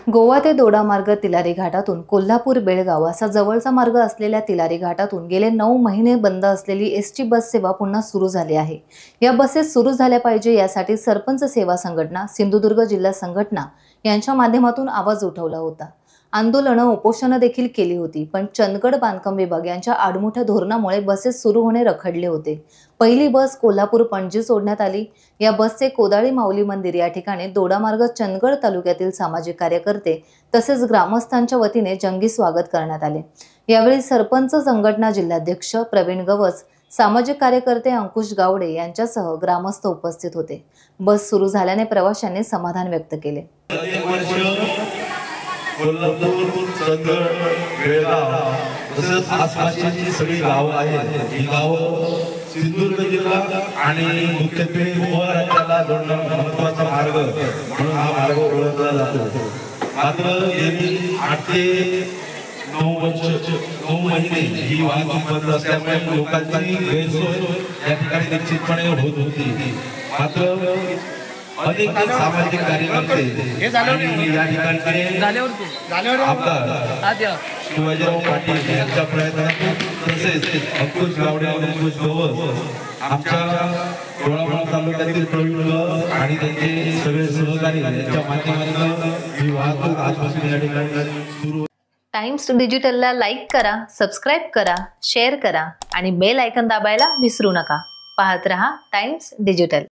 गोवा ते दोडा मार्ग तिलारी घाटातून कोल्हापूर बेळगाव असा जवळचा मार्ग असलेल्या तिलारी घाटातून गेले 9 महिने बंद असलेली एसटी बस सेवा पुन्हा सुरू झाली आहे। या बसेस सुरू झाल्या पाहिजे यासाठी सरपंच सेवा संघटना, सिंधुदुर्ग जिल्हा संघटना यांच्या माध्यमातून आवाज उठवला होता। आंदोलन उपोषण देखील केली होती, पण चंदगड बांधकाम विभाग यांच्या आडमुठ्या धोरणामुळे बसेस सुरू होणे रखडले होते। पहिली बस कोल्हापूर पणजी सोडण्यात आली। या बसचे कोदाळी माऊली मंदिर या ठिकाणी दोडामार्ग चंदगड तालुक्यातील सामाजिक कार्यकर्ते तसेच ग्रामस्थांच्या वतीने जंगी स्वागत करण्यात आले। यावेळी सरपंच संघटना जिल्हाध्यक्ष प्रवीण गवस, सामाजिक कार्यकर्ते अंकुश गावडे यांच्यासह ग्रामस्थ उपस्थित होते। बस सुरू झाल्याने प्रवाशांनी समाधान व्यक्त केले। कोल्हापूर, चंदगड, बेळगाव तसेच आसपासची सगळी गावं आहेत। ही गावं सिंधुदुर्ग जिल्हा आणि मुख्यत्वे गोवा राज्याला जोडणारा महत्त्वाचा मार्ग म्हणून हा मार्ग ओळखला जातो। मात्र गेली 8 ते 9 महिने ही वाहतूक बंद असल्यामुळे लोकांची गैरसोय या ठिकाणी निश्चितपणे होत होती। मात्र अनेक सामाजिक कार्यकर्ते या ठिकाणी आमदार शिवाजीराव पाटील यांच्या प्रयत्नातून तसेच अंकुश गावडे आणि अंकुश गवस आमच्या दोडामार्ग तालुक्यातील प्रवीण गवस आणि त्यांचे सगळे सहकारी यांच्या माध्यमातून ही वाहतूक आजपासून या ठिकाणी सुरू। टाइम्स डिजिटलला लाईक करा, सबस्क्राइब करा, शेअर करा आणि बेल आयकॉन दाबायला विसरू नका। पाहत रहा टाइम्स डिजिटल।